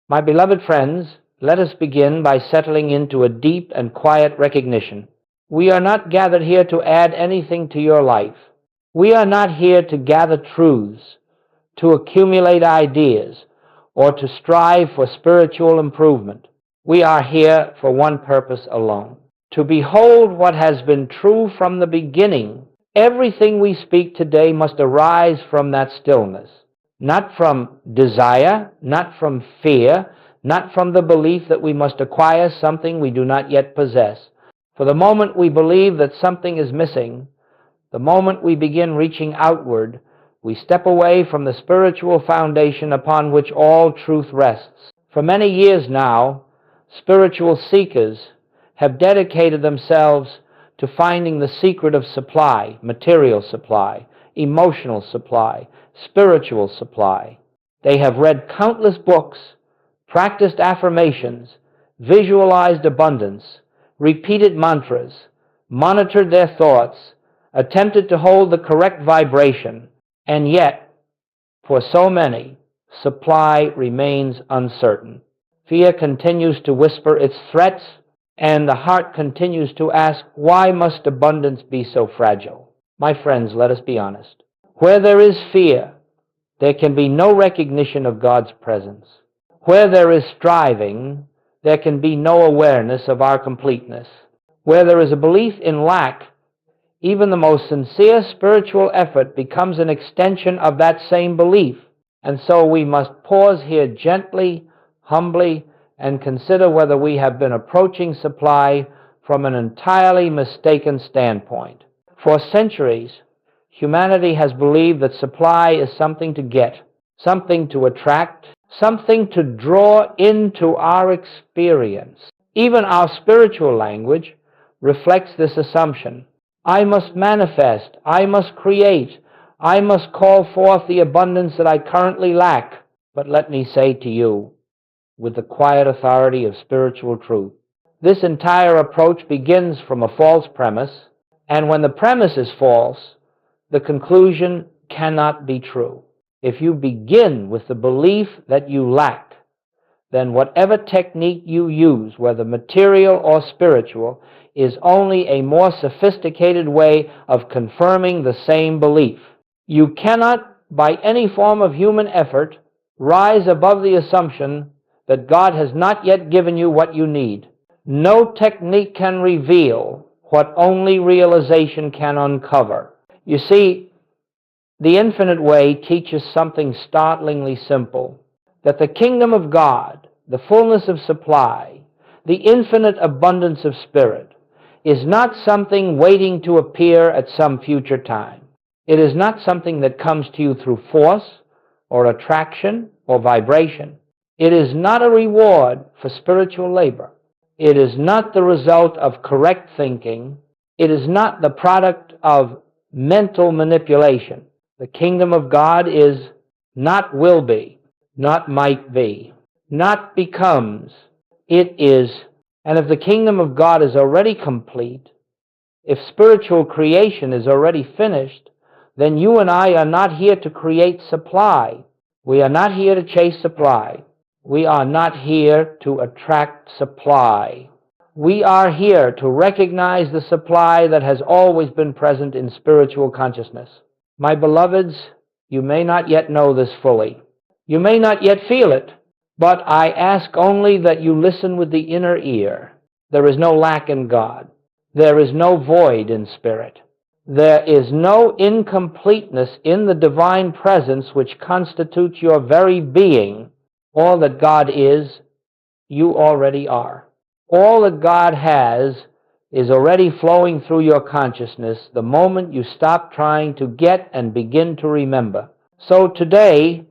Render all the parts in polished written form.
My beloved friends, let us begin by settling into a deep and quiet recognition. We are not gathered here to add anything to your life. We are not here to gather truths, to accumulate ideas, or to strive for spiritual improvement. We are here for one purpose alone: to behold what has been true from the beginning. Everything we speak today must arise from that stillness, not from desire, not from fear, not from the belief that we must acquire something we do not yet possess. For the moment we believe that something is missing, the moment we begin reaching outward, we step away from the spiritual foundation upon which all truth rests. For many years now, spiritual seekers have dedicated themselves to finding the secret of supply, material supply, emotional supply, spiritual supply. They have read countless books, practiced affirmations, visualized abundance, repeated mantras, monitored their thoughts, attempted to hold the correct vibration, and yet, for so many, supply remains uncertain. Fear continues to whisper its threats, and the heart continues to ask, why must abundance be so fragile? My friends, let us be honest. Where there is fear, there can be no recognition of God's presence. Where there is striving, there can be no awareness of our completeness. Where there is a belief in lack, even the most sincere spiritual effort becomes an extension of that same belief. And so we must pause here gently, humbly, and consider whether we have been approaching supply from an entirely mistaken standpoint. For centuries, humanity has believed that supply is something to get, something to attract, something to draw into our experience. Even our spiritual language reflects this assumption. I must manifest, I must create, I must call forth the abundance that I currently lack. But let me say to you, with the quiet authority of spiritual truth, this entire approach begins from a false premise, and when the premise is false, the conclusion cannot be true. If you begin with the belief that you lack, then whatever technique you use, whether material or spiritual, is only a more sophisticated way of confirming the same belief. You cannot, by any form of human effort, rise above the assumption that God has not yet given you what you need. No technique can reveal what only realization can uncover. You see, the infinite way teaches something startlingly simple, that the kingdom of God, the fullness of supply, the infinite abundance of spirit, is not something waiting to appear at some future time. It is not something that comes to you through force or attraction or vibration. It is not a reward for spiritual labor. It is not the result of correct thinking. It is not the product of mental manipulation. The kingdom of God is not will be, not might be, not becomes. It is. And if the kingdom of God is already complete, if spiritual creation is already finished, then you and I are not here to create supply. We are not here to chase supply. We are not here to attract supply. We are here to recognize the supply that has always been present in spiritual consciousness. My beloveds, you may not yet know this fully. You may not yet feel it. But I ask only that you listen with the inner ear. There is no lack in God. There is no void in spirit. There is no incompleteness in the divine presence which constitutes your very being. All that God is, you already are. All that God has is already flowing through your consciousness the moment you stop trying to get and begin to remember. So today,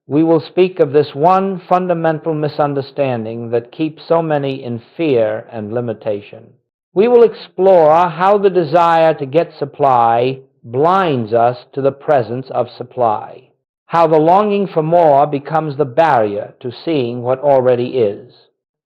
we will speak of this one fundamental misunderstanding that keeps so many in fear and limitation. We will explore how the desire to get supply blinds us to the presence of supply, how the longing for more becomes the barrier to seeing what already is,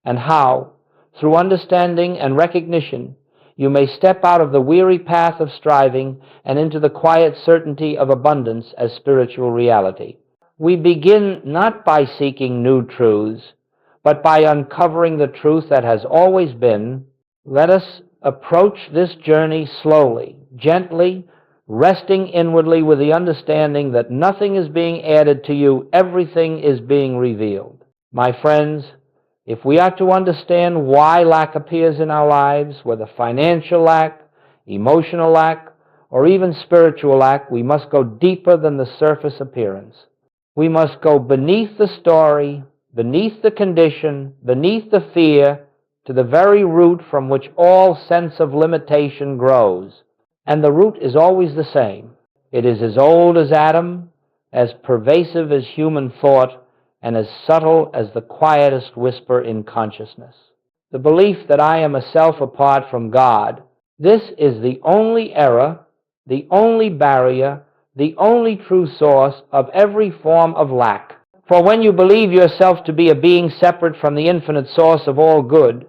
and how, through understanding and recognition, you may step out of the weary path of striving and into the quiet certainty of abundance as spiritual reality. We begin not by seeking new truths, but by uncovering the truth that has always been. Let us approach this journey slowly, gently, resting inwardly with the understanding that nothing is being added to you, everything is being revealed. My friends, if we are to understand why lack appears in our lives, whether financial lack, emotional lack, or even spiritual lack, we must go deeper than the surface appearance. We must go beneath the story, beneath the condition, beneath the fear, to the very root from which all sense of limitation grows. And the root is always the same. It is as old as Adam, as pervasive as human thought, and as subtle as the quietest whisper in consciousness. The belief that I am a self apart from God, this is the only error, the only barrier, the only true source of every form of lack. For when you believe yourself to be a being separate from the infinite source of all good,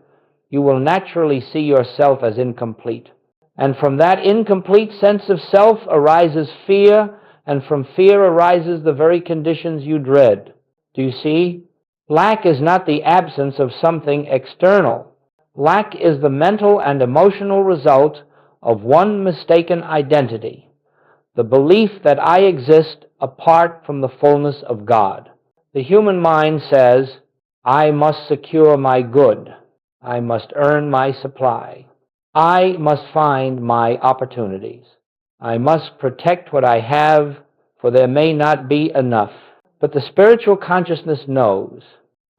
you will naturally see yourself as incomplete. And from that incomplete sense of self arises fear, and from fear arises the very conditions you dread. Do you see? Lack is not the absence of something external. Lack is the mental and emotional result of one mistaken identity, the belief that I exist apart from the fullness of God. The human mind says, I must secure my good. I must earn my supply. I must find my opportunities. I must protect what I have, for there may not be enough. But the spiritual consciousness knows,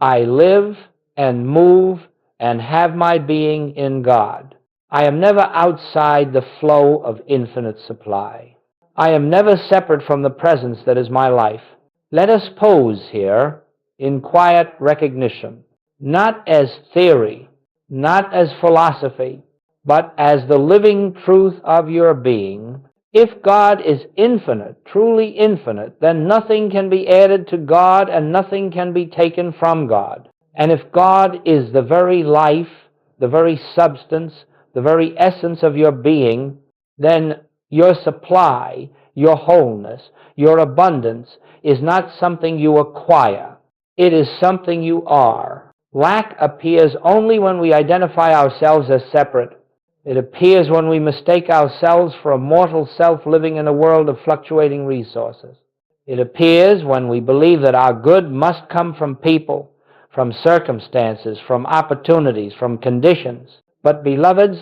I live and move and have my being in God. I am never outside the flow of infinite supply. I am never separate from the presence that is my life. Let us pose here in quiet recognition, not as theory, not as philosophy, but as the living truth of your being. If God is infinite, truly infinite, then nothing can be added to God and nothing can be taken from God. And if God is the very life, the very substance, the very essence of your being, then your supply, your wholeness, your abundance is not something you acquire. It is something you are. Lack appears only when we identify ourselves as separate. It appears when we mistake ourselves for a mortal self living in a world of fluctuating resources. It appears when we believe that our good must come from people, from circumstances, from opportunities, from conditions. But, beloveds,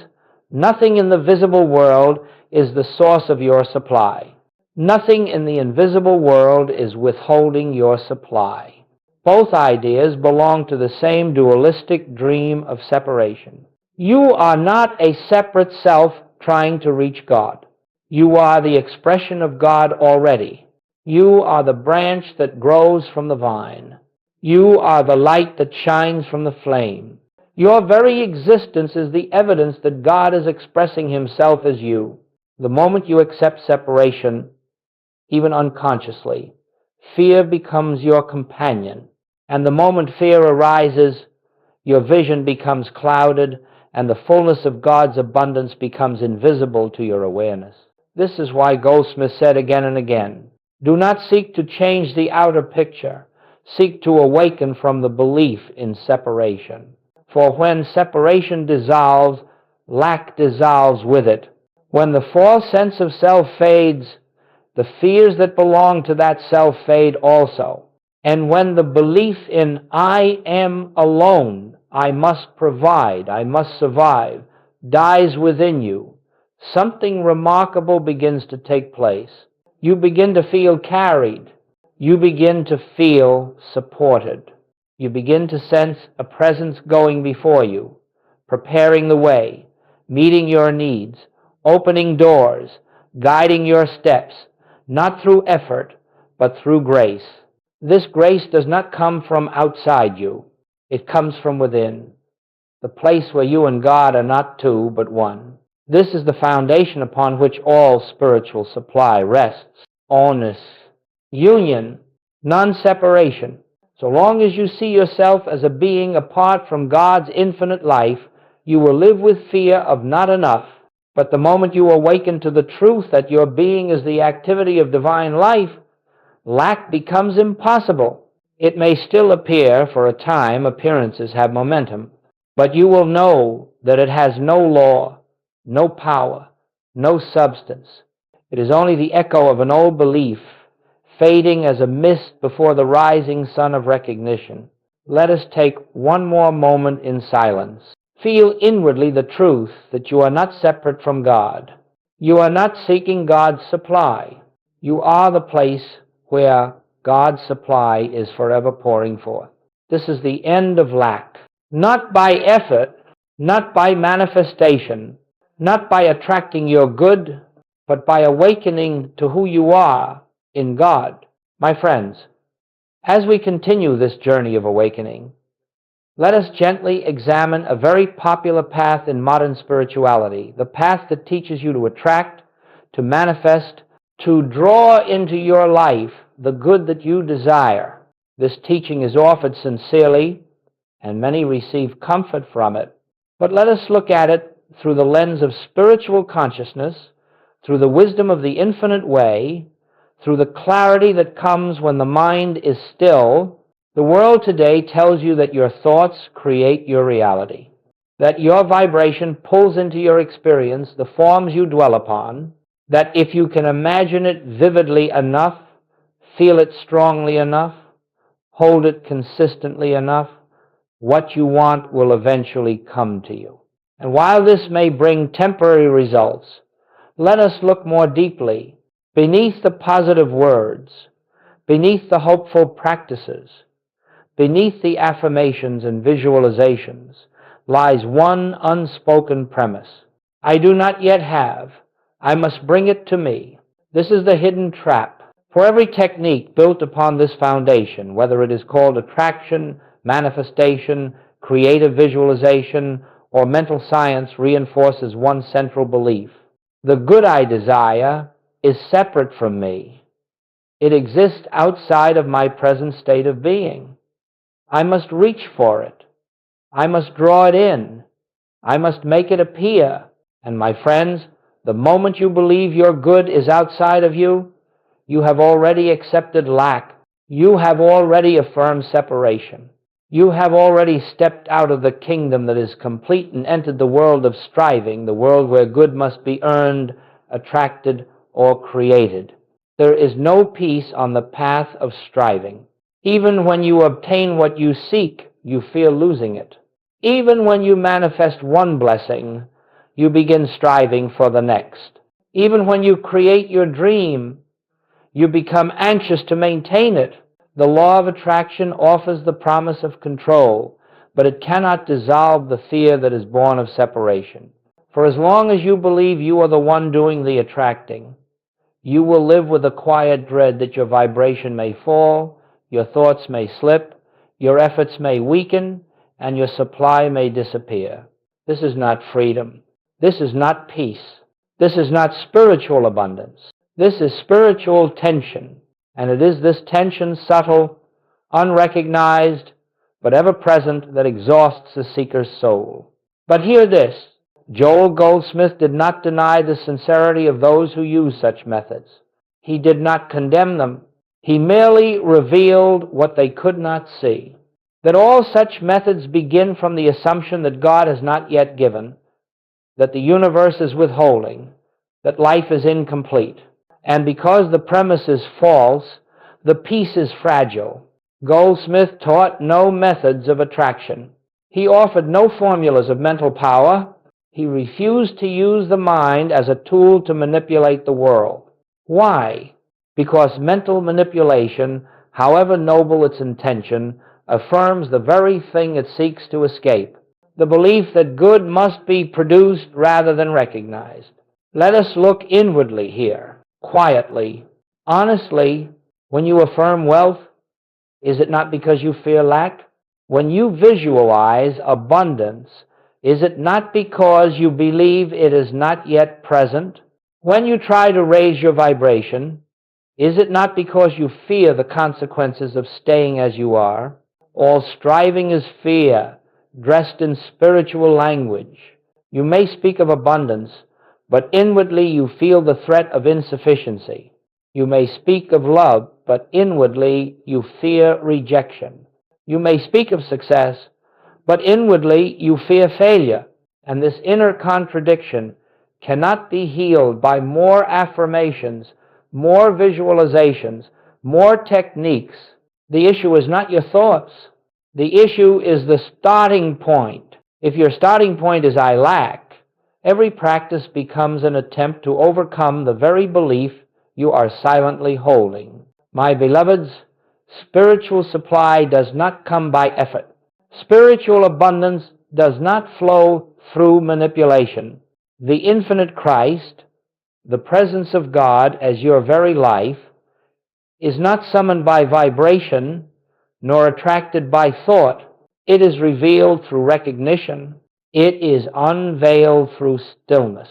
nothing in the visible world is the source of your supply. Nothing in the invisible world is withholding your supply. Both ideas belong to the same dualistic dream of separation. You are not a separate self trying to reach God. You are the expression of God already. You are the branch that grows from the vine. You are the light that shines from the flame. Your very existence is the evidence that God is expressing himself as you. The moment you accept separation, even unconsciously, fear becomes your companion. And the moment fear arises, your vision becomes clouded, and the fullness of God's abundance becomes invisible to your awareness. This is why Goldsmit said again and again, do not seek to change the outer picture. Seek to awaken from the belief in separation. For when separation dissolves, lack dissolves with it. When the false sense of self fades, the fears that belong to that self fade also. And when the belief in I am alone, I must provide, I must survive, dies within you, something remarkable begins to take place. You begin to feel carried. You begin to feel supported. You begin to sense a presence going before you, preparing the way, meeting your needs, opening doors, guiding your steps, not through effort, but through grace. This grace does not come from outside you. It comes from within, the place where you and God are not two, but one. This is the foundation upon which all spiritual supply rests. Oneness, union, non-separation. So long as you see yourself as a being apart from God's infinite life, you will live with fear of not enough. But the moment you awaken to the truth that your being is the activity of divine life, lack becomes impossible. It may still appear for a time, appearances have momentum, but you will know that it has no law, no power, no substance. It is only the echo of an old belief, fading as a mist before the rising sun of recognition. Let us take one more moment in silence. Feel inwardly the truth that you are not separate from God. You are not seeking God's supply. You are the place where God's supply is forever pouring forth. This is the end of lack. Not by effort, not by manifestation, not by attracting your good, but by awakening to who you are in God. My friends, as we continue this journey of awakening, let us gently examine a very popular path in modern spirituality, the path that teaches you to attract, to manifest, to draw into your life the good that you desire. This teaching is offered sincerely, and many receive comfort from it. But let us look at it through the lens of spiritual consciousness, through the wisdom of the infinite way, through the clarity that comes when the mind is still. The world today tells you that your thoughts create your reality, that your vibration pulls into your experience the forms you dwell upon, that if you can imagine it vividly enough, feel it strongly enough, hold it consistently enough, what you want will eventually come to you. And while this may bring temporary results, let us look more deeply beneath the positive words, beneath the hopeful practices, beneath the affirmations and visualizations lies one unspoken premise. I do not yet have. I must bring it to me. This is the hidden trap. For every technique built upon this foundation, whether it is called attraction, manifestation, creative visualization, or mental science, reinforces one central belief. The good I desire is separate from me. It exists outside of my present state of being. I must reach for it. I must draw it in. I must make it appear. And my friends, the moment you believe your good is outside of you, you have already accepted lack. You have already affirmed separation. You have already stepped out of the kingdom that is complete and entered the world of striving, the world where good must be earned, attracted, or created. There is no peace on the path of striving. Even when you obtain what you seek, you fear losing it. Even when you manifest one blessing, you begin striving for the next. Even when you create your dream, you become anxious to maintain it. The law of attraction offers the promise of control, but it cannot dissolve the fear that is born of separation. For as long as you believe you are the one doing the attracting, you will live with a quiet dread that your vibration may fall, your thoughts may slip, your efforts may weaken, and your supply may disappear. This is not freedom. This is not peace. This is not spiritual abundance. This is spiritual tension, and it is this tension, subtle, unrecognized, but ever present, that exhausts the seeker's soul. But hear this. Joel Goldsmit did not deny the sincerity of those who use such methods. He did not condemn them. He merely revealed what they could not see. That all such methods begin from the assumption that God has not yet given, that the universe is withholding, that life is incomplete. And because the premise is false, the piece is fragile. Goldsmit taught no methods of attraction. He offered no formulas of mental power. He refused to use the mind as a tool to manipulate the world. Why? Because mental manipulation, however noble its intention, affirms the very thing it seeks to escape, the belief that good must be produced rather than recognized. Let us look inwardly here, quietly, honestly. When you affirm wealth, is it not because you fear lack? When you visualize abundance, is it not because you believe it is not yet present? When you try to raise your vibration, is it not because you fear the consequences of staying as you are? All striving is fear, dressed in spiritual language. You may speak of abundance, but inwardly you feel the threat of insufficiency. You may speak of love, but inwardly you fear rejection. You may speak of success, but inwardly you fear failure. And this inner contradiction cannot be healed by more affirmations, more visualizations, more techniques. The issue is not your thoughts. The issue is the starting point. If your starting point is I lack, every practice becomes an attempt to overcome the very belief you are silently holding. My beloveds, spiritual supply does not come by effort. Spiritual abundance does not flow through manipulation. The infinite Christ, the presence of God as your very life, is not summoned by vibration nor attracted by thought. It is revealed through recognition. It is unveiled through stillness.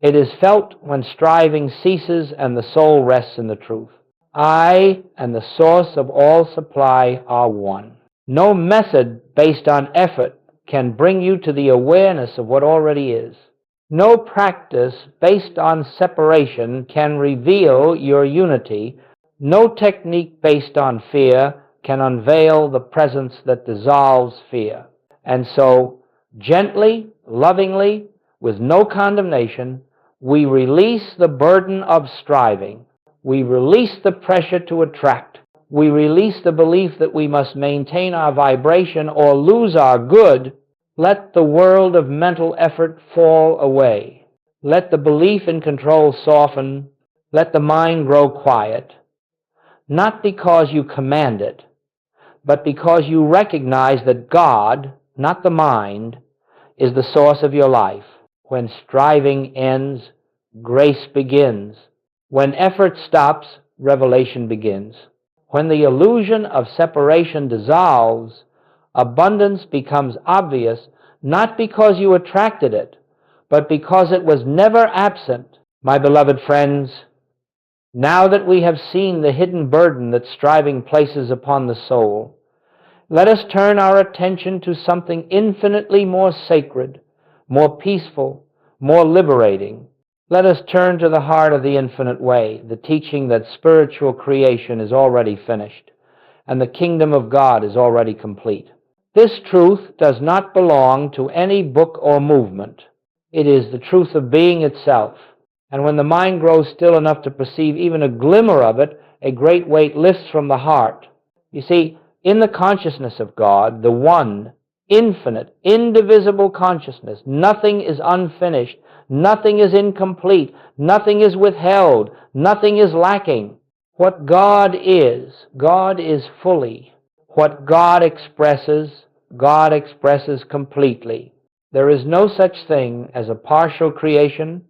It is felt when striving ceases and the soul rests in the truth. I and the source of all supply are one. No method based on effort can bring you to the awareness of what already is. No practice based on separation can reveal your unity. No technique based on fear can unveil the presence that dissolves fear. And so, gently, lovingly, with no condemnation, we release the burden of striving. We release the pressure to attract. We release the belief that we must maintain our vibration or lose our good. Let the world of mental effort fall away. Let the belief in control soften. Let the mind grow quiet. Not because you command it, but because you recognize that God, not the mind, is the source of your life. When striving ends, grace begins. When effort stops, revelation begins. When the illusion of separation dissolves, abundance becomes obvious, not because you attracted it, but because it was never absent. My beloved friends, now that we have seen the hidden burden that striving places upon the soul, let us turn our attention to something infinitely more sacred, more peaceful, more liberating. Let us turn to the heart of the infinite way, the teaching that spiritual creation is already finished, and the kingdom of God is already complete. This truth does not belong to any book or movement. It is the truth of being itself. And when the mind grows still enough to perceive even a glimmer of it, a great weight lifts from the heart. You see, in the consciousness of God, the one, infinite, indivisible consciousness, nothing is unfinished, nothing is incomplete, nothing is withheld, nothing is lacking. What God is fully. What God expresses completely. There is no such thing as a partial creation,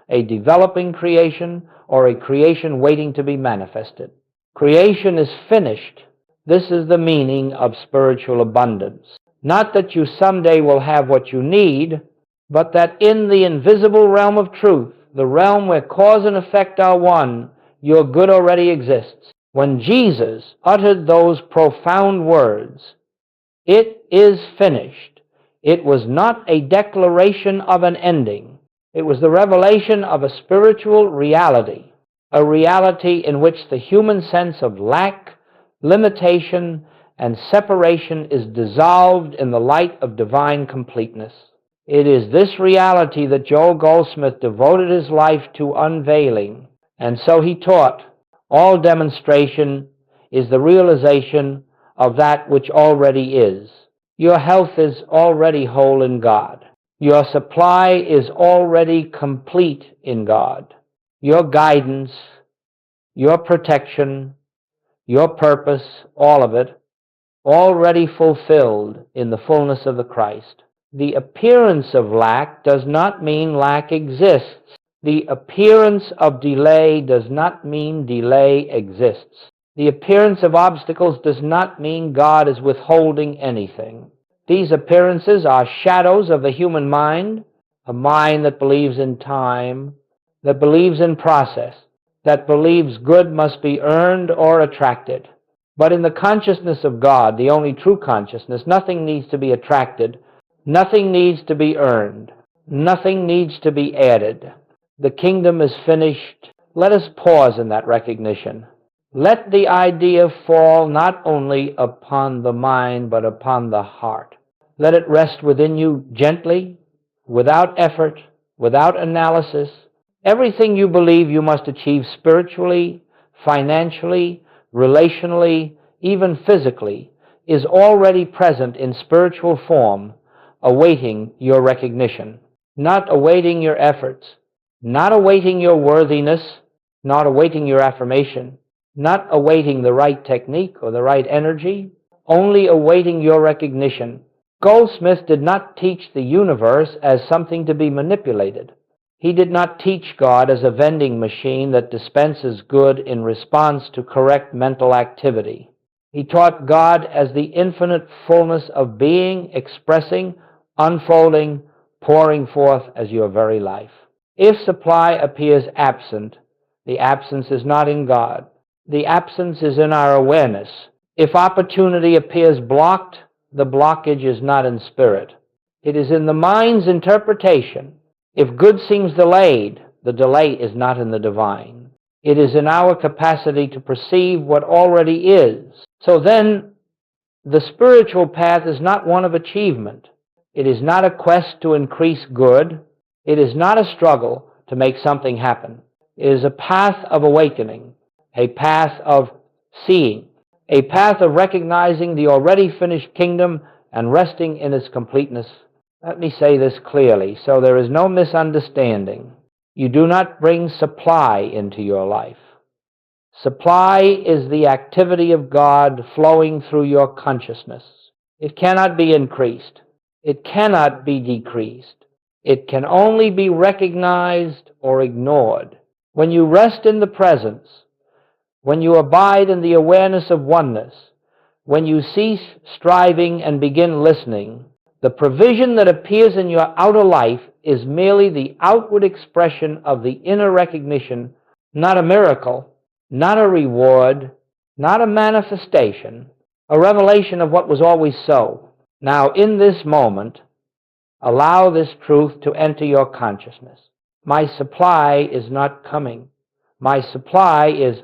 a developing creation, or a creation waiting to be manifested. Creation is finished. This is the meaning of spiritual abundance. Not that you someday will have what you need, but that in the invisible realm of truth, the realm where cause and effect are one, your good already exists. When Jesus uttered those profound words, "It is finished," it was not a declaration of an ending. It was the revelation of a spiritual reality, a reality in which the human sense of lack, limitation, and separation is dissolved in the light of divine completeness. It is this reality that Joel Goldsmith devoted his life to unveiling, and so he taught, all demonstration is the realization of that which already is. Your health is already whole in God. Your supply is already complete in God. Your guidance, your protection, your purpose, all of it, already fulfilled in the fullness of the Christ. The appearance of lack does not mean lack exists. The appearance of delay does not mean delay exists. The appearance of obstacles does not mean God is withholding anything. These appearances are shadows of the human mind, a mind that believes in time, that believes in process, that believes good must be earned or attracted. But in the consciousness of God, the only true consciousness, nothing needs to be attracted, nothing needs to be earned, nothing needs to be added. The kingdom is finished. Let us pause in that recognition. Let the idea fall not only upon the mind, but upon the heart. Let it rest within you gently, without effort, without analysis. Everything you believe you must achieve spiritually, financially, relationally, even physically, is already present in spiritual form, awaiting your recognition, not awaiting your efforts, not awaiting your worthiness, not awaiting your affirmation, not awaiting the right technique or the right energy, only awaiting your recognition. Goldsmith did not teach the universe as something to be manipulated. He did not teach God as a vending machine that dispenses good in response to correct mental activity. He taught God as the infinite fullness of being, expressing, unfolding, pouring forth as your very life. If supply appears absent, the absence is not in God. The absence is in our awareness. If opportunity appears blocked, the blockage is not in spirit. It is in the mind's interpretation. If good seems delayed, the delay is not in the divine. It is in our capacity to perceive what already is. So then, the spiritual path is not one of achievement. It is not a quest to increase good. It is not a struggle to make something happen. It is a path of awakening, a path of seeing, a path of recognizing the already finished kingdom and resting in its completeness. Let me say this clearly, so there is no misunderstanding. You do not bring supply into your life. Supply is the activity of God flowing through your consciousness. It cannot be increased. It cannot be decreased. It can only be recognized or ignored. When you rest in the presence, when you abide in the awareness of oneness, when you cease striving and begin listening, the provision that appears in your outer life is merely the outward expression of the inner recognition, not a miracle, not a reward, not a manifestation, a revelation of what was always so. Now, in this moment, allow this truth to enter your consciousness. My supply is not coming. My supply is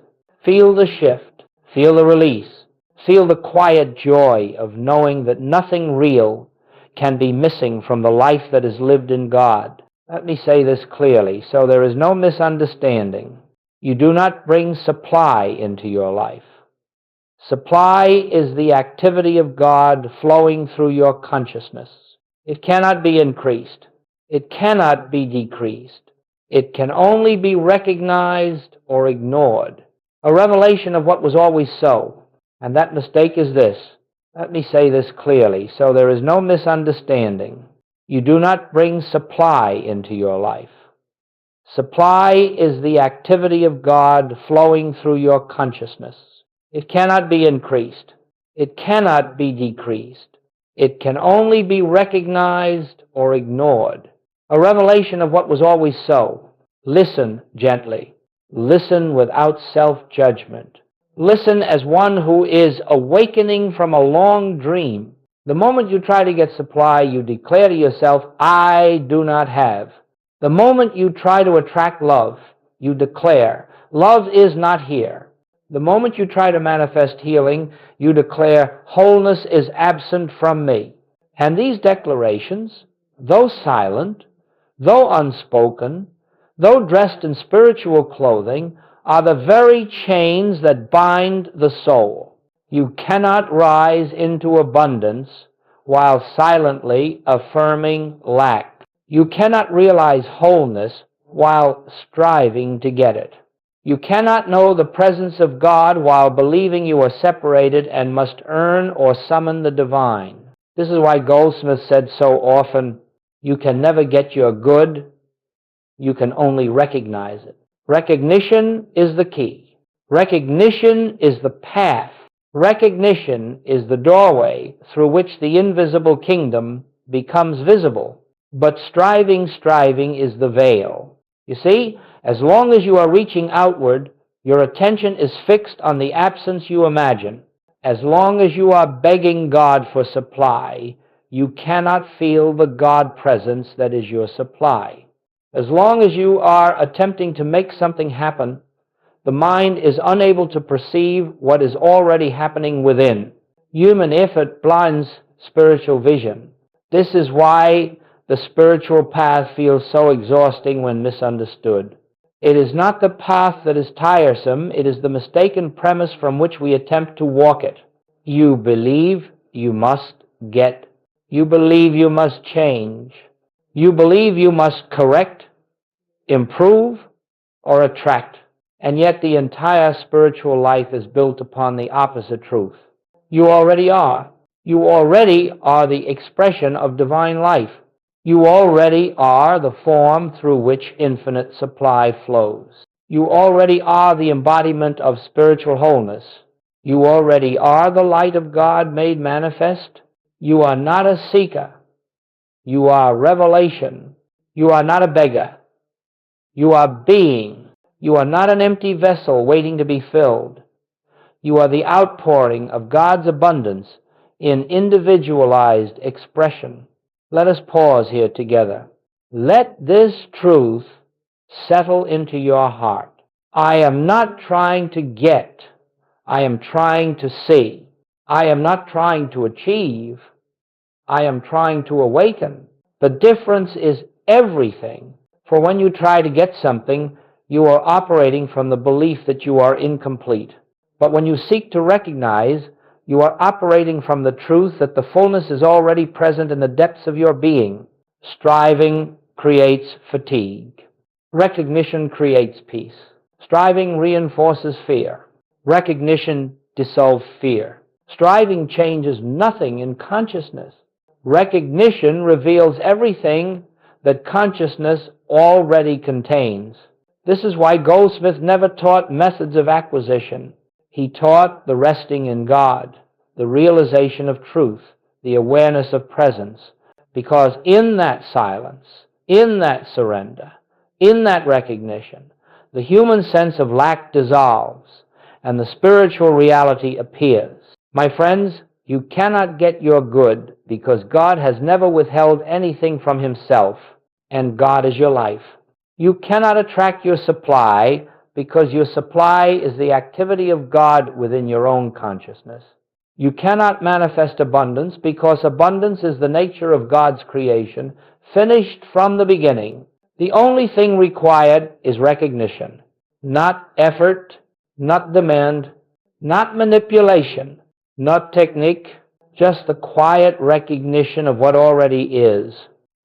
feel the shift, feel the release, feel the quiet joy of knowing that nothing real can be missing from the life that is lived in God. Let me say this clearly, so there is no misunderstanding. You do not bring supply into your life. Supply is the activity of God flowing through your consciousness. It cannot be increased. It cannot be decreased. It can only be recognized or ignored. A revelation of what was always so. And that mistake is this. Let me say this clearly, so there is no misunderstanding. You do not bring supply into your life. Supply is the activity of God flowing through your consciousness. It cannot be increased. It cannot be decreased. It can only be recognized or ignored. A revelation of what was always so. Listen gently. Listen without self-judgment. Listen as one who is awakening from a long dream. The moment you try to get supply, you declare to yourself, I do not have. The moment you try to attract love, you declare, love is not here. The moment you try to manifest healing, you declare, wholeness is absent from me. And these declarations, though silent, though unspoken, though dressed in spiritual clothing, are the very chains that bind the soul. You cannot rise into abundance while silently affirming lack. You cannot realize wholeness while striving to get it. You cannot know the presence of God while believing you are separated and must earn or summon the divine. This is why Goldsmith said so often, you can never get your good, you can only recognize it. Recognition is the key. Recognition is the path. Recognition is the doorway through which the invisible kingdom becomes visible. But striving is the veil. You see, as long as you are reaching outward, your attention is fixed on the absence you imagine. As long as you are begging God for supply, you cannot feel the God presence that is your supply. As long as you are attempting to make something happen, The mind is unable to perceive what is already happening within. Human effort blinds spiritual vision. This is why the spiritual path feels so exhausting when misunderstood. It is not the path that is tiresome, it is the mistaken premise from which we attempt to walk it. You believe you must get. You believe you must change. You believe you must correct, improve, or attract. And yet the entire spiritual life is built upon the opposite truth. You already are. You already are the expression of divine life. You already are the form through which infinite supply flows. You already are the embodiment of spiritual wholeness. You already are the light of God made manifest. You are not a seeker. You are revelation. You are not a beggar. You are being. You are not an empty vessel waiting to be filled. You are the outpouring of God's abundance in individualized expression. Let us pause here together. Let this truth settle into your heart. I am not trying to get. I am trying to see. I am not trying to achieve. I am trying to awaken. The difference is everything. For when you try to get something, you are operating from the belief that you are incomplete. But when you seek to recognize, you are operating from the truth that the fullness is already present in the depths of your being. Striving creates fatigue. Recognition creates peace. Striving reinforces fear. Recognition dissolves fear. Striving changes nothing in consciousness. Recognition reveals everything that consciousness already contains. This is why Goldsmit never taught methods of acquisition. He taught the resting in God, the realization of truth, the awareness of presence, because in that silence, in that surrender, in that recognition, the human sense of lack dissolves and the spiritual reality appears. My friends, you cannot get your good because God has never withheld anything from himself, and God is your life. You cannot attract your supply because your supply is the activity of God within your own consciousness. You cannot manifest abundance because abundance is the nature of God's creation, finished from the beginning. The only thing required is recognition, not effort, not demand, not manipulation, not technique, just the quiet recognition of what already is.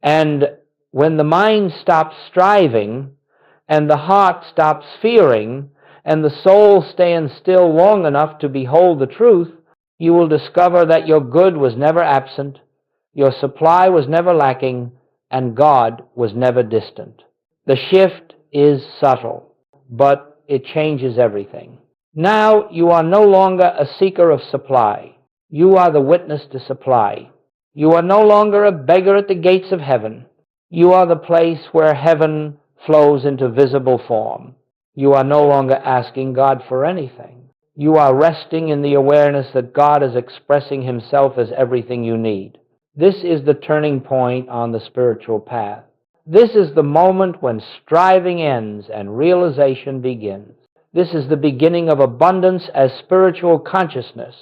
And when the mind stops striving, and the heart stops fearing, and the soul stands still long enough to behold the truth, you will discover that your good was never absent, your supply was never lacking, and God was never distant. The shift is subtle, but it changes everything. Now you are no longer a seeker of supply. You are the witness to supply. You are no longer a beggar at the gates of heaven. You are the place where heaven flows into visible form. You are no longer asking God for anything. You are resting in the awareness that God is expressing himself as everything you need. This is the turning point on the spiritual path. This is the moment when striving ends and realization begins. This is the beginning of abundance as spiritual consciousness,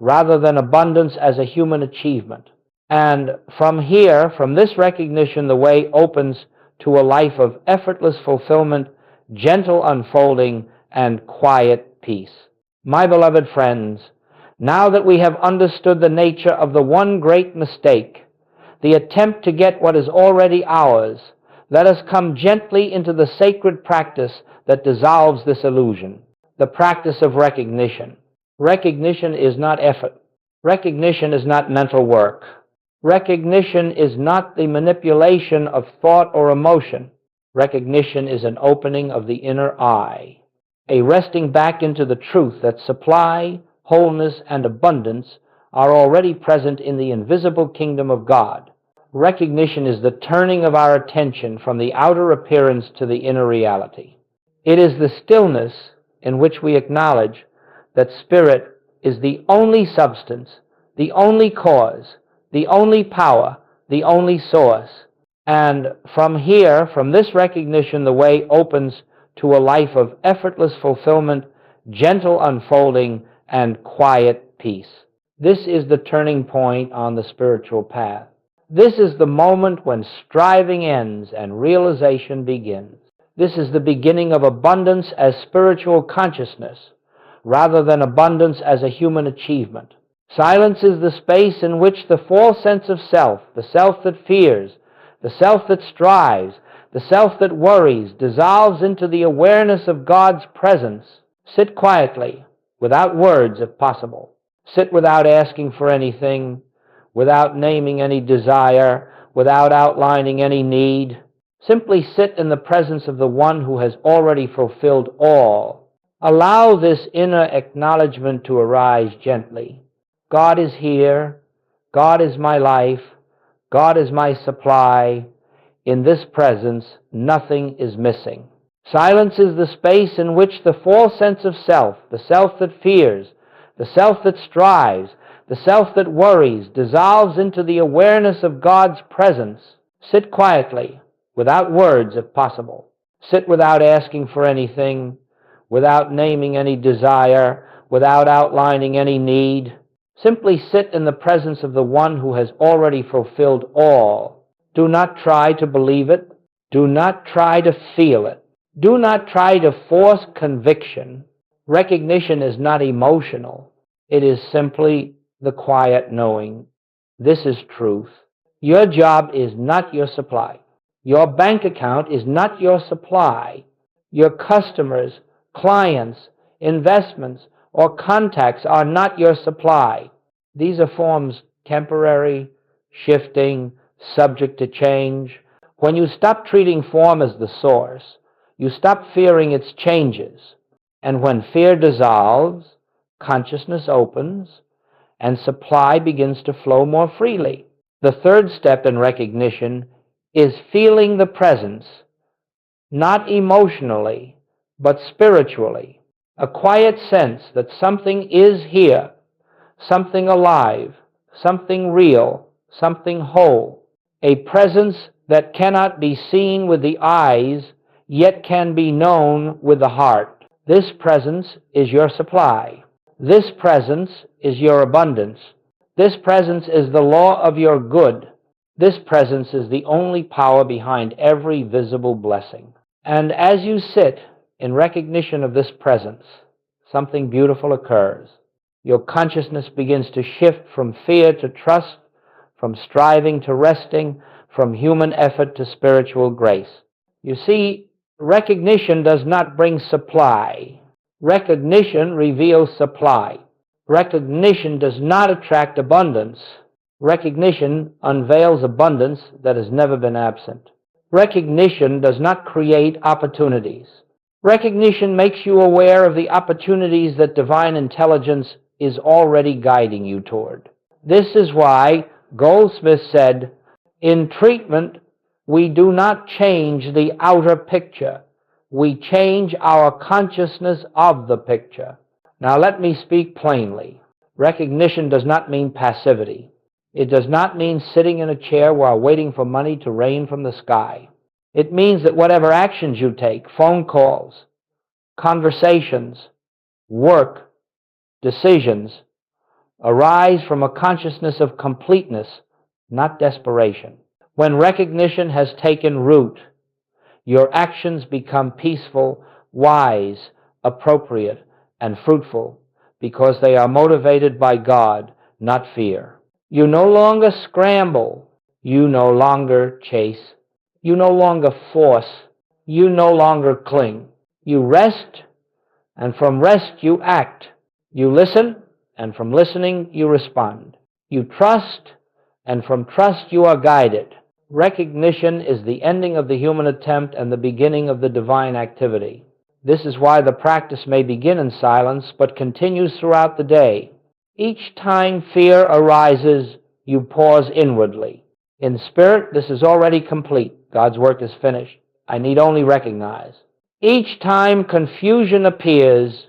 rather than abundance as a human achievement. And from here, from this recognition, the way opens to a life of effortless fulfillment, gentle unfolding, and quiet peace. My beloved friends, now that we have understood the nature of the one great mistake, the attempt to get what is already ours, let us come gently into the sacred practice that dissolves this illusion, the practice of recognition. Recognition is not effort. Recognition is not mental work. Recognition is not the manipulation of thought or emotion. Recognition is an opening of the inner eye, a resting back into the truth that supply, wholeness, and abundance are already present in the invisible kingdom of God. Recognition is the turning of our attention from the outer appearance to the inner reality. It is the stillness in which we acknowledge that spirit is the only substance, the only cause, the only power, the only source. And from here, from this recognition, the way opens to a life of effortless fulfillment, gentle unfolding, and quiet peace. This is the turning point on the spiritual path. This is the moment when striving ends and realization begins. This is the beginning of abundance as spiritual consciousness, rather than abundance as a human achievement. Silence is the space in which the false sense of self, the self that fears, the self that strives, the self that worries, dissolves into the awareness of God's presence. Sit quietly, without words if possible. Sit without asking for anything, without naming any desire, without outlining any need. Simply sit in the presence of the one who has already fulfilled all. Allow this inner acknowledgement to arise gently. God is here. God is my life. God is my supply. In this presence, nothing is missing. Silence is the space in which the false sense of self, the self that fears, the self that strives, the self that worries, dissolves into the awareness of God's presence. Sit quietly, without words if possible. Sit without asking for anything, without naming any desire, without outlining any need. Simply sit in the presence of the one who has already fulfilled all. Do not try to believe it. Do not try to feel it. Do not try to force conviction. Recognition is not emotional. It is simply the quiet knowing. This is truth. Your job is not your supply. Your bank account is not your supply. Your customers, clients, investments, or contacts are not your supply. These are forms temporary, shifting, subject to change. When you stop treating form as the source, you stop fearing its changes. And when fear dissolves, consciousness opens, and supply begins to flow more freely. The third step in recognition is feeling the presence, not emotionally, but spiritually. A quiet sense that something is here, something alive, something real, something whole. A presence that cannot be seen with the eyes, yet can be known with the heart. This presence is your supply. This presence is your abundance. This presence is the law of your good. This presence is the only power behind every visible blessing. And as you sit in recognition of this presence, something beautiful occurs. Your consciousness begins to shift from fear to trust, from striving to resting, from human effort to spiritual grace. You see, recognition does not bring supply. Recognition reveals supply. Recognition does not attract abundance. Recognition unveils abundance that has never been absent. Recognition does not create opportunities. Recognition makes you aware of the opportunities that divine intelligence is already guiding you toward. This is why Goldsmit said, "In treatment, we do not change the outer picture. We change our consciousness of the picture." Now let me speak plainly. Recognition does not mean passivity. It does not mean sitting in a chair while waiting for money to rain from the sky. It means that whatever actions you take, phone calls, conversations, work, decisions, arise from a consciousness of completeness, not desperation. When recognition has taken root, your actions become peaceful, wise, appropriate, and fruitful because they are motivated by God, not fear. You no longer scramble. You no longer chase. You no longer force. You no longer cling. You rest, and from rest you act. You listen, and from listening you respond. You trust, and from trust you are guided. Recognition is the ending of the human attempt and the beginning of the divine activity. This is why the practice may begin in silence, but continues throughout the day. Each time fear arises, you pause inwardly. In spirit, this is already complete. God's work is finished. I need only recognize. Each time confusion appears,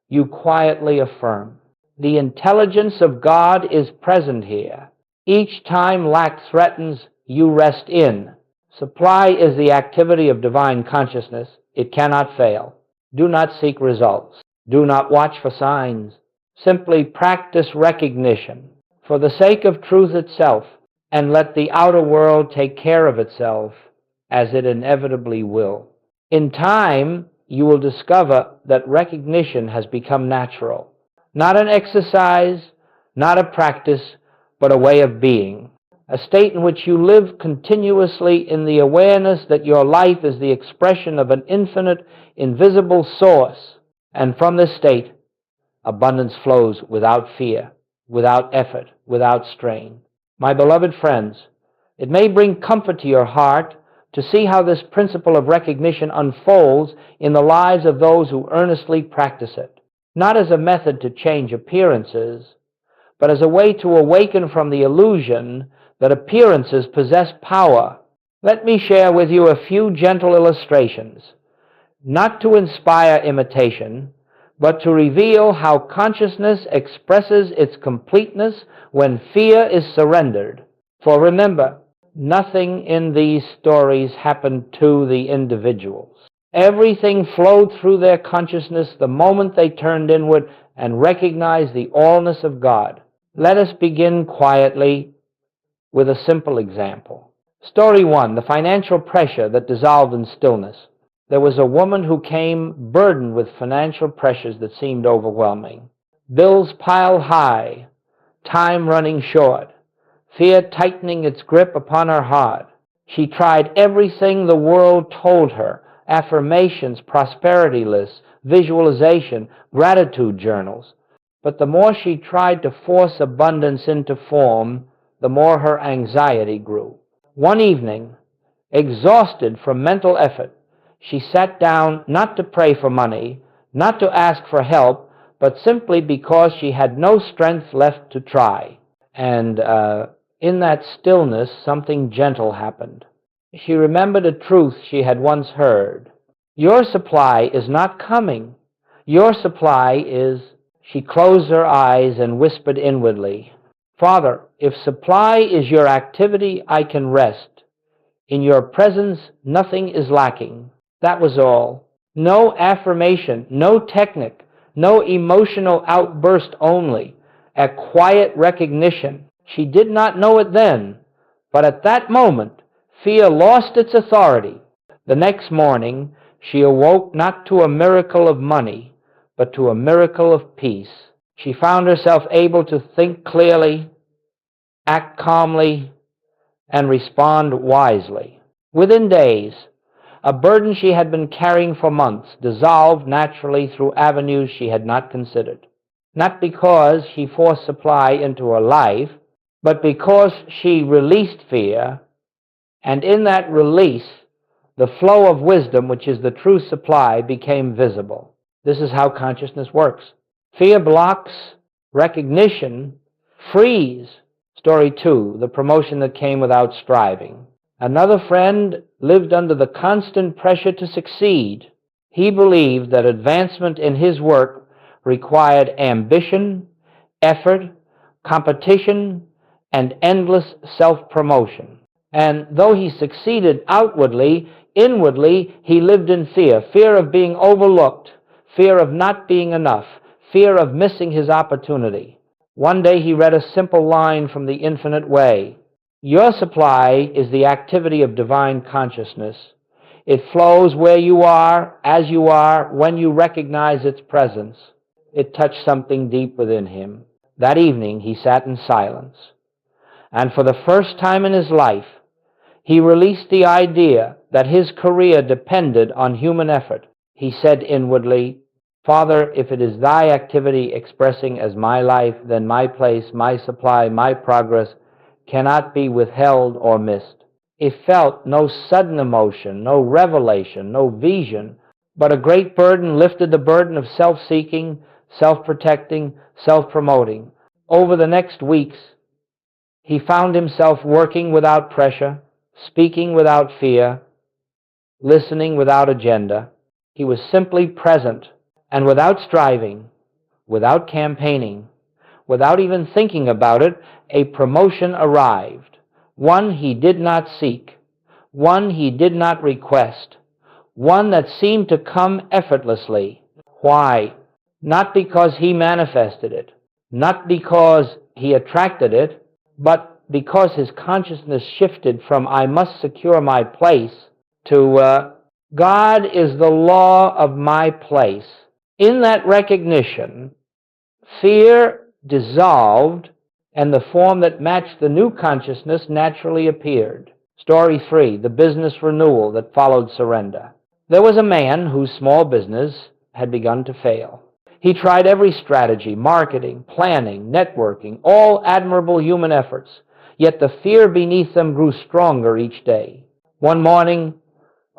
you quietly affirm. The intelligence of God is present here. Each time lack threatens, you rest in. Supply is the activity of divine consciousness. It cannot fail. Do not seek results. Do not watch for signs. Simply practice recognition for the sake of truth itself, and let the outer world take care of itself, as it inevitably will. In time, you will discover that recognition has become natural. Not an exercise, not a practice, but a way of being. A state in which you live continuously in the awareness that your life is the expression of an infinite, invisible source. And from this state, abundance flows without fear, without effort, without strain. My beloved friends, it may bring comfort to your heart to see how this principle of recognition unfolds in the lives of those who earnestly practice it, not as a method to change appearances, but as a way to awaken from the illusion that appearances possess power. Let me share with you a few gentle illustrations, not to inspire imitation, but to reveal how consciousness expresses its completeness when fear is surrendered. For remember, nothing in these stories happened to the individuals. Everything flowed through their consciousness the moment they turned inward and recognized the allness of God. Let us begin quietly with a simple example. Story 1, the financial pressure that dissolved in stillness. There was a woman who came burdened with financial pressures that seemed overwhelming. Bills piled high, time running short, fear tightening its grip upon her heart. She tried everything the world told her: affirmations, prosperity lists, visualization, gratitude journals. But the more she tried to force abundance into form, the more her anxiety grew. One evening, exhausted from mental effort, she sat down not to pray for money, not to ask for help, but simply because she had no strength left to try. And in that stillness, something gentle happened. She remembered a truth she had once heard. Your supply is not coming. Your supply is... She closed her eyes and whispered inwardly, Father, if supply is your activity, I can rest. In your presence, nothing is lacking. That was all. No affirmation, no technique, no emotional outburst only. A quiet recognition. She did not know it then, but at that moment, fear lost its authority. The next morning, she awoke not to a miracle of money, but to a miracle of peace. She found herself able to think clearly, act calmly, and respond wisely. Within days, a burden she had been carrying for months dissolved naturally through avenues she had not considered. Not because she forced supply into her life, but because she released fear, and in that release, the flow of wisdom, which is the true supply, became visible. This is how consciousness works. Fear blocks recognition, frees. Story 2, the promotion that came without striving. Another friend lived under the constant pressure to succeed. He believed that advancement in his work required ambition, effort, competition, and endless self-promotion. And though he succeeded outwardly, inwardly he lived in fear. Fear of being overlooked, fear of not being enough, fear of missing his opportunity. One day he read a simple line from the Infinite Way. Your supply is the activity of divine consciousness. It flows where you are, as you are, when you recognize its presence. It touched something deep within him. That evening he sat in silence. And for the first time in his life, he released the idea that his career depended on human effort. He said inwardly, Father, if it is thy activity expressing as my life, then my place, my supply, my progress cannot be withheld or missed. He felt no sudden emotion, no revelation, no vision, but a great burden lifted, the burden of self-seeking, self-protecting, self-promoting. Over the next weeks, he found himself working without pressure, speaking without fear, listening without agenda. He was simply present, and without striving, without campaigning, without even thinking about it, a promotion arrived. One he did not seek, one he did not request, one that seemed to come effortlessly. Why? Not because he manifested it, not because he attracted it, but because his consciousness shifted from I must secure my place to God is the law of my place. In that recognition, fear dissolved and the form that matched the new consciousness naturally appeared. Story 3, the business renewal that followed surrender. There was a man whose small business had begun to fail. He tried every strategy, marketing, planning, networking, all admirable human efforts, yet the fear beneath them grew stronger each day. One morning,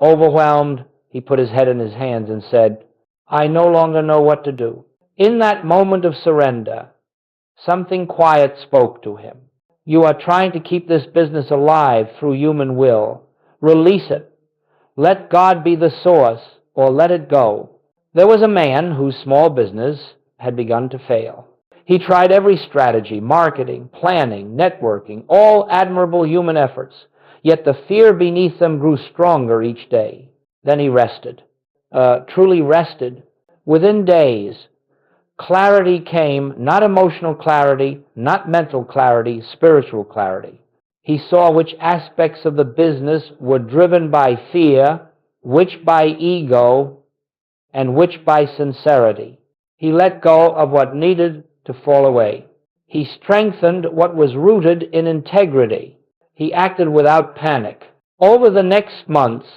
overwhelmed, he put his head in his hands and said, I no longer know what to do. In that moment of surrender, something quiet spoke to him. You are trying to keep this business alive through human will. Release it. Let God be the source, or let it go. There was a man whose small business had begun to fail. He tried every strategy, marketing, planning, networking, all admirable human efforts, yet the fear beneath them grew stronger each day. Then he rested, truly rested. Within days, clarity came, not emotional clarity, not mental clarity, spiritual clarity. He saw which aspects of the business were driven by fear, which by ego, and which by sincerity. He let go of what needed to fall away. He strengthened what was rooted in integrity. He acted without panic. Over the next months,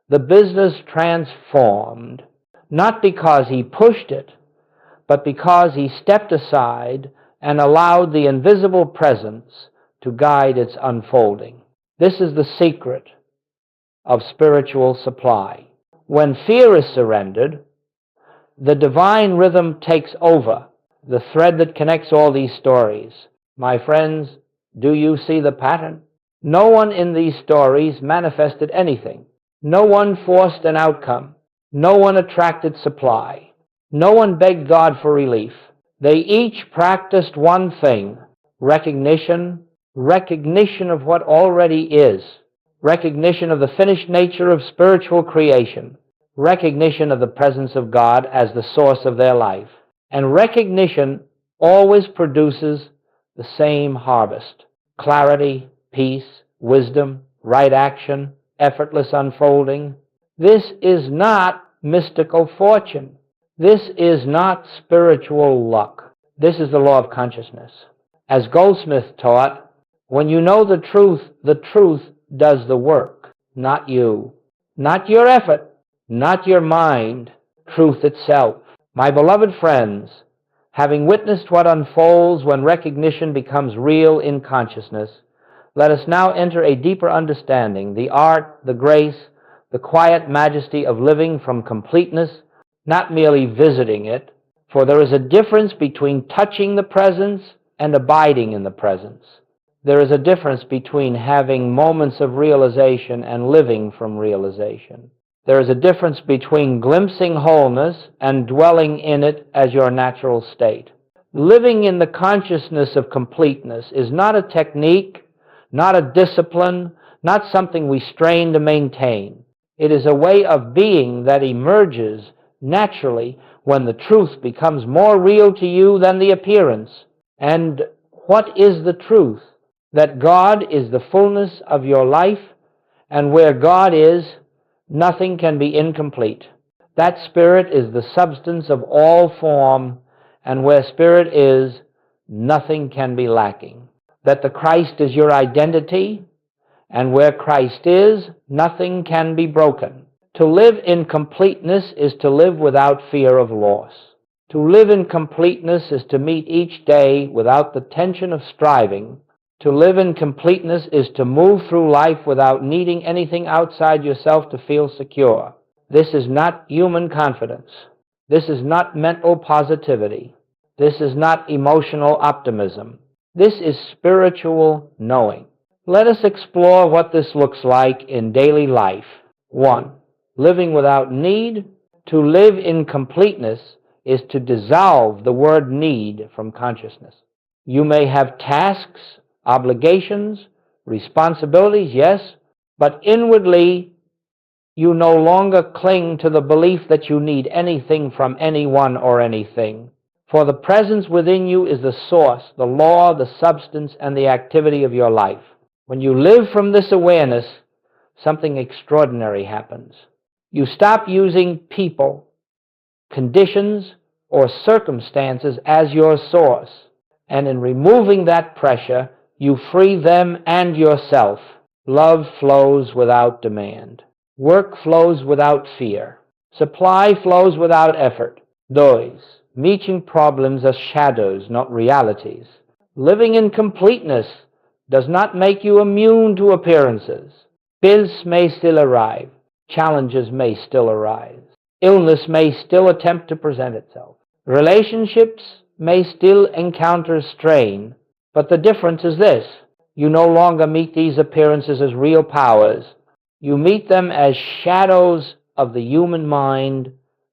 the business transformed, not because he pushed it, but because he stepped aside and allowed the invisible presence to guide its unfolding. This is the secret of spiritual supply. When fear is surrendered, the divine rhythm takes over, the thread that connects all these stories. My friends, do you see the pattern? No one in these stories manifested anything. No one forced an outcome. No one attracted supply. No one begged God for relief. They each practiced one thing: recognition of what already is, recognition of the finished nature of spiritual creation, recognition of the presence of God as the source of their life. And recognition always produces the same harvest: clarity, peace, wisdom, right action, effortless unfolding. This is not mystical fortune. This is not spiritual luck. This is the law of consciousness. As Goldsmit taught, when you know the truth does the work, not you. Not your effort, not your mind, truth itself. My beloved friends, having witnessed what unfolds when recognition becomes real in consciousness, let us now enter a deeper understanding, the art, the grace, the quiet majesty of living from completeness, not merely visiting it, for there is a difference between touching the presence and abiding in the presence. There is a difference between having moments of realization and living from realization. There is a difference between glimpsing wholeness and dwelling in it as your natural state. Living in the consciousness of completeness is not a technique, not a discipline, not something we strain to maintain. It is a way of being that emerges naturally when the truth becomes more real to you than the appearance. And what is the truth? That God is the fullness of your life, and where God is, nothing can be incomplete. That Spirit is the substance of all form, and where Spirit is, nothing can be lacking. That the Christ is your identity, and where Christ is, nothing can be broken. To live in completeness is to live without fear of loss. To live in completeness is to meet each day without the tension of striving. To live in completeness is to move through life without needing anything outside yourself to feel secure. This is not human confidence. This is not mental positivity. This is not emotional optimism. This is spiritual knowing. Let us explore what this looks like in daily life. 1. Living without need. To live in completeness is to dissolve the word need from consciousness. You may have tasks, obligations, responsibilities, yes, but inwardly You no longer cling to the belief that you need anything from anyone or anything. For the presence within you is the source, the law, the substance, and the activity of your life. When you live from this awareness, something extraordinary happens. You stop using people, conditions, or circumstances as your source, and in removing that pressure, you free them and yourself. Love flows without demand. Work flows without fear. Supply flows without effort. Dois, meeting problems as shadows, not realities. Living in completeness does not make you immune to appearances. Bills may still arrive. Challenges may still arise. Illness may still attempt to present itself. Relationships may still encounter strain, but the difference is this: you no longer meet these appearances as real powers. You meet them as shadows of the human mind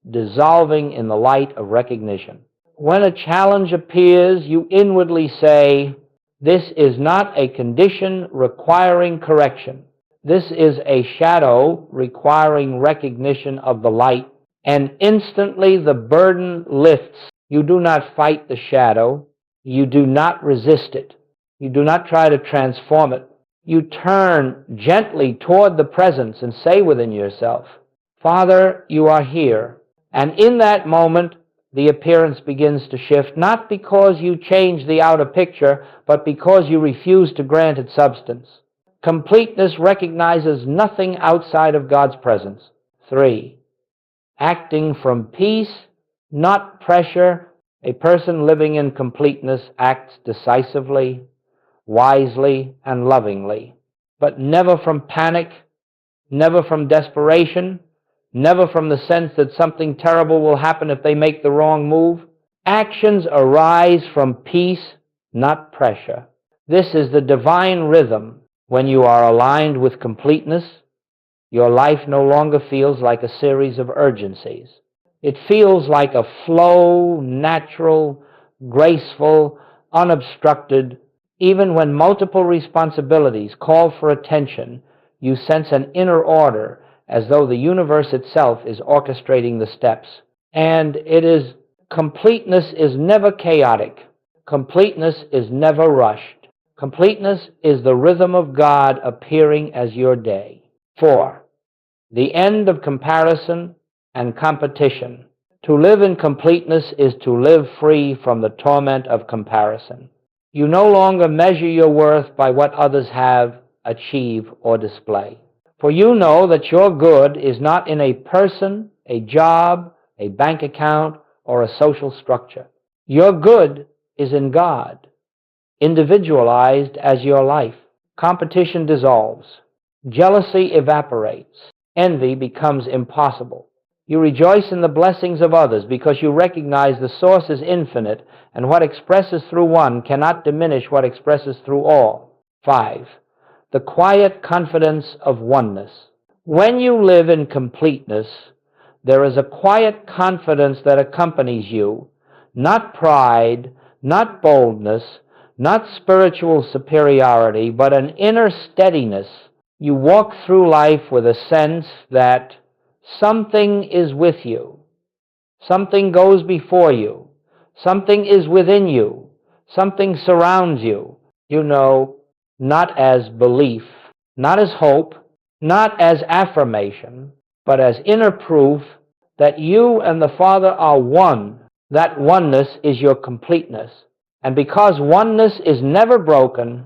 dissolving in the light of recognition. When a challenge appears, you inwardly say, "This is not a condition requiring correction. This is a shadow requiring recognition of the light," and instantly the burden lifts. You do not fight the shadow. You do not resist it. You do not try to transform it. You turn gently toward the presence and say within yourself, "Father, you are here." And in that moment, the appearance begins to shift, not because you change the outer picture, but because you refuse to grant it substance. Completeness recognizes nothing outside of God's presence. 3. Acting from peace, not pressure. A person living in completeness acts decisively, wisely, and lovingly, but never from panic, never from desperation, never from the sense that something terrible will happen if they make the wrong move. Actions arise from peace, not pressure. This is the divine rhythm. When you are aligned with completeness, your life no longer feels like a series of urgencies. It feels like a flow, natural, graceful, unobstructed. Even when multiple responsibilities call for attention, you sense an inner order, as though the universe itself is orchestrating the steps. And completeness is never chaotic. Completeness is never rushed. Completeness is the rhythm of God appearing as your day. 4. The end of comparison and competition. To live in completeness is to live free from the torment of comparison. You no longer measure your worth by what others have, achieve, or display. For you know that your good is not in a person, a job, a bank account, or a social structure. Your good is in God, individualized as your life. Competition dissolves. Jealousy evaporates. Envy becomes impossible. You rejoice in the blessings of others because you recognize the source is infinite, and what expresses through one cannot diminish what expresses through all. 5. The quiet confidence of oneness. When you live in completeness, there is a quiet confidence that accompanies you, not pride, not boldness, not spiritual superiority, but an inner steadiness. You walk through life with a sense that something is with you, something goes before you, something is within you, something surrounds you. You know, not as belief, not as hope, not as affirmation, but as inner proof that you and the Father are one. That oneness is your completeness. And because oneness is never broken,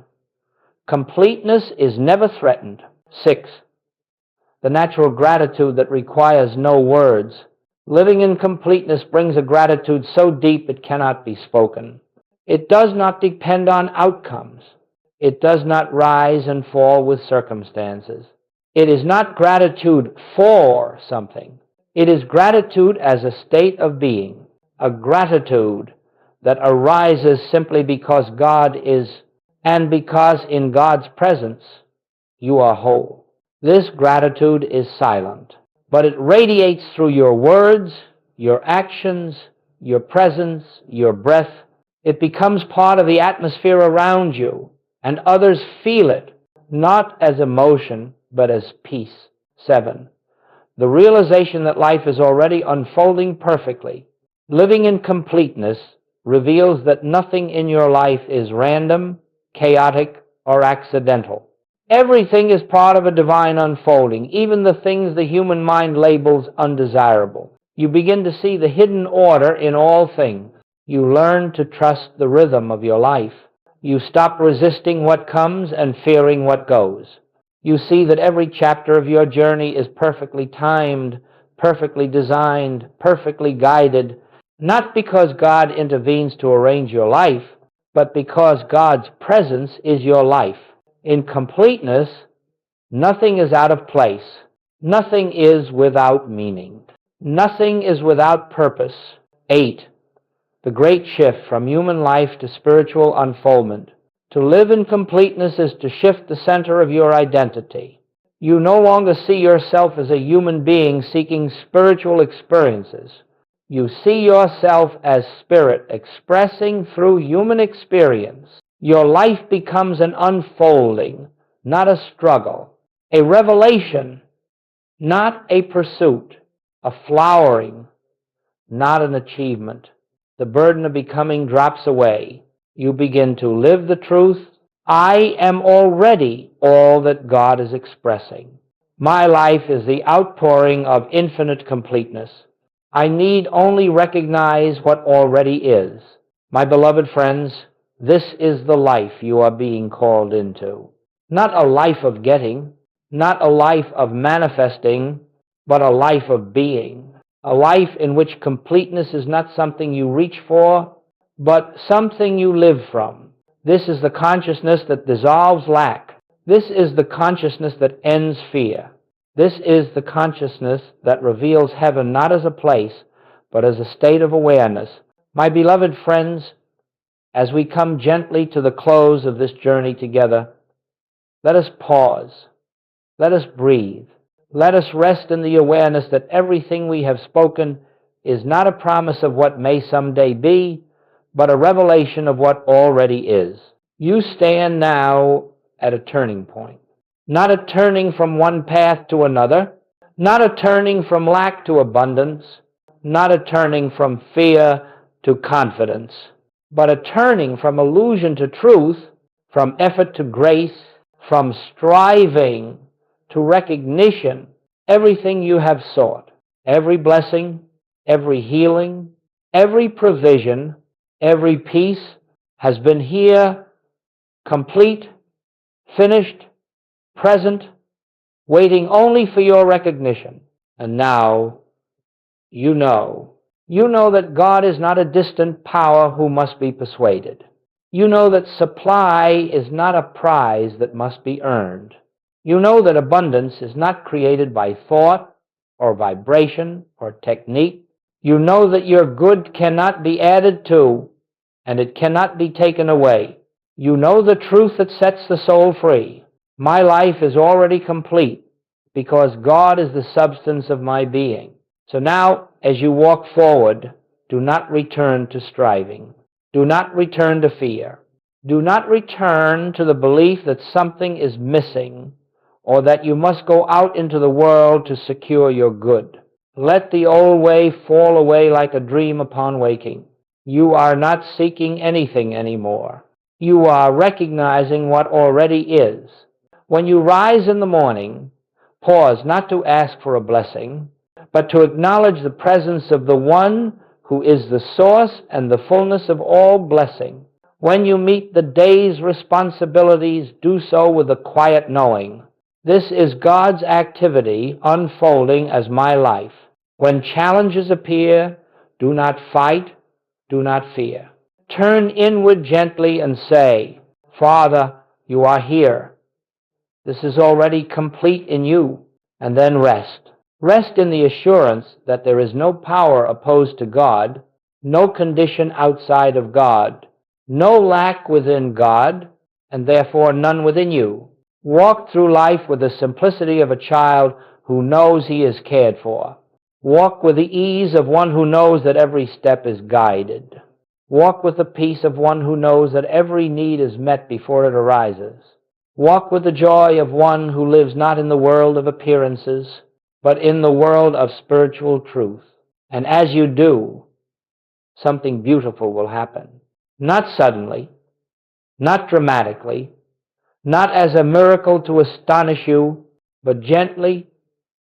completeness is never threatened. 6. The natural gratitude that requires no words. Living in completeness brings a gratitude so deep it cannot be spoken. It does not depend on outcomes. It does not rise and fall with circumstances. It is not gratitude for something. It is gratitude as a state of being, a gratitude that arises simply because God is, and because in God's presence you are whole. This gratitude is silent, but it radiates through your words, your actions, your presence, your breath. It becomes part of the atmosphere around you, and others feel it, not as emotion, but as peace. 7. The realization that life is already unfolding perfectly, living in completeness, reveals that nothing in your life is random, chaotic, or accidental. Everything is part of a divine unfolding, even the things the human mind labels undesirable. You begin to see the hidden order in all things. You learn to trust the rhythm of your life. You stop resisting what comes and fearing what goes. You see that every chapter of your journey is perfectly timed, perfectly designed, perfectly guided, not because God intervenes to arrange your life, but because God's presence is your life. In completeness, nothing is out of place. Nothing is without meaning. Nothing is without purpose. 8. The great shift from human life to spiritual unfoldment. To live in completeness is to shift the center of your identity. You no longer see yourself as a human being seeking spiritual experiences. You see yourself as spirit expressing through human experience. Your life becomes an unfolding, not a struggle, a revelation, not a pursuit, a flowering, not an achievement. The burden of becoming drops away. You begin to live the truth. I am already all that God is expressing. My life is the outpouring of infinite completeness. I need only recognize what already is. My beloved friends, this is the life you are being called into. Not a life of getting, not a life of manifesting, but a life of being. A life in which completeness is not something you reach for, but something you live from. This is the consciousness that dissolves lack. This is the consciousness that ends fear. This is the consciousness that reveals heaven not as a place, but as a state of awareness. My beloved friends, as we come gently to the close of this journey together, let us pause. Let us breathe. Let us rest in the awareness that everything we have spoken is not a promise of what may someday be, but a revelation of what already is. You stand now at a turning point. Not a turning from one path to another, not a turning from lack to abundance, not a turning from fear to confidence, but a turning from illusion to truth, from effort to grace, from striving to recognition. Everything you have sought, every blessing, every healing, every provision, every peace has been here, complete, finished, present, waiting only for your recognition. And now you know that God is not a distant power who must be persuaded. You know that supply is not a prize that must be earned. You know that abundance is not created by thought or vibration or technique. You know that your good cannot be added to and it cannot be taken away. You know the truth that sets the soul free. My life is already complete because God is the substance of my being. So now, as you walk forward, do not return to striving. Do not return to fear. Do not return to the belief that something is missing or that you must go out into the world to secure your good. Let the old way fall away like a dream upon waking. You are not seeking anything anymore. You are recognizing what already is. When you rise in the morning, pause not to ask for a blessing, but to acknowledge the presence of the one who is the source and the fullness of all blessing. When you meet the day's responsibilities, do so with a quiet knowing. This is God's activity unfolding as my life. When challenges appear, do not fight, do not fear. Turn inward gently and say, Father, you are here. This is already complete in you. And then rest. Rest in the assurance that there is no power opposed to God, no condition outside of God, no lack within God, and therefore none within you. Walk through life with the simplicity of a child who knows he is cared for. Walk with the ease of one who knows that every step is guided. Walk with the peace of one who knows that every need is met before it arises. Walk with the joy of one who lives not in the world of appearances, but in the world of spiritual truth. And as you do, something beautiful will happen. Not suddenly, not dramatically, not as a miracle to astonish you, but gently,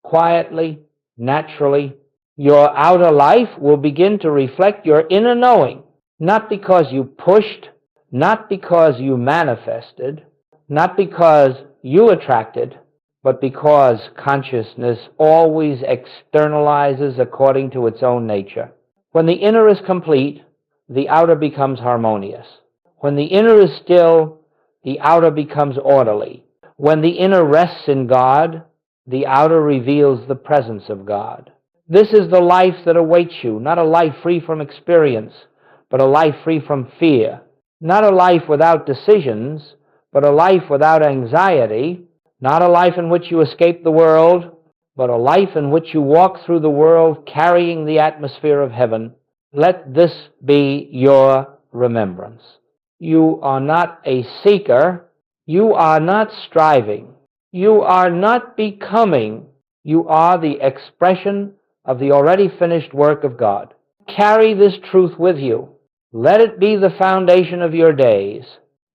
quietly, naturally. Your outer life will begin to reflect your inner knowing, not because you pushed, not because you manifested, not because you attracted, but because consciousness always externalizes according to its own nature. When the inner is complete, the outer becomes harmonious. When the inner is still, the outer becomes orderly. When the inner rests in God, the outer reveals the presence of God. This is the life that awaits you, not a life free from experience, but a life free from fear. Not a life without decisions, but a life without anxiety. Not a life in which you escape the world, but a life in which you walk through the world carrying the atmosphere of heaven. Let this be your remembrance. You are not a seeker. You are not striving. You are not becoming. You are the expression of the already finished work of God. Carry this truth with you. Let it be the foundation of your days,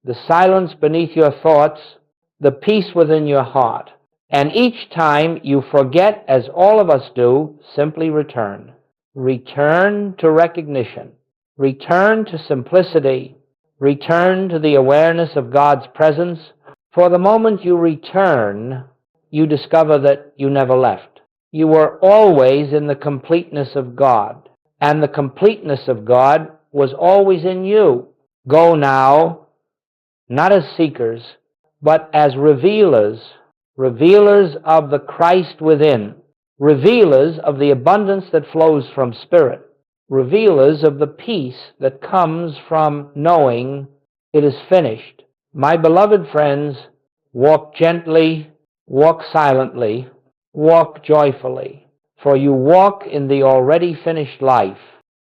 the silence beneath your thoughts, the peace within your heart. And each time you forget, as all of us do, simply return. Return to recognition. Return to simplicity. Return to the awareness of God's presence. For the moment you return, you discover that you never left. You were always in the completeness of God, and the completeness of God was always in you. Go now, not as seekers, but as revealers, revealers of the Christ within, revealers of the abundance that flows from Spirit, revealers of the peace that comes from knowing it is finished. My beloved friends, walk gently, walk silently, walk joyfully, for you walk in the already finished life.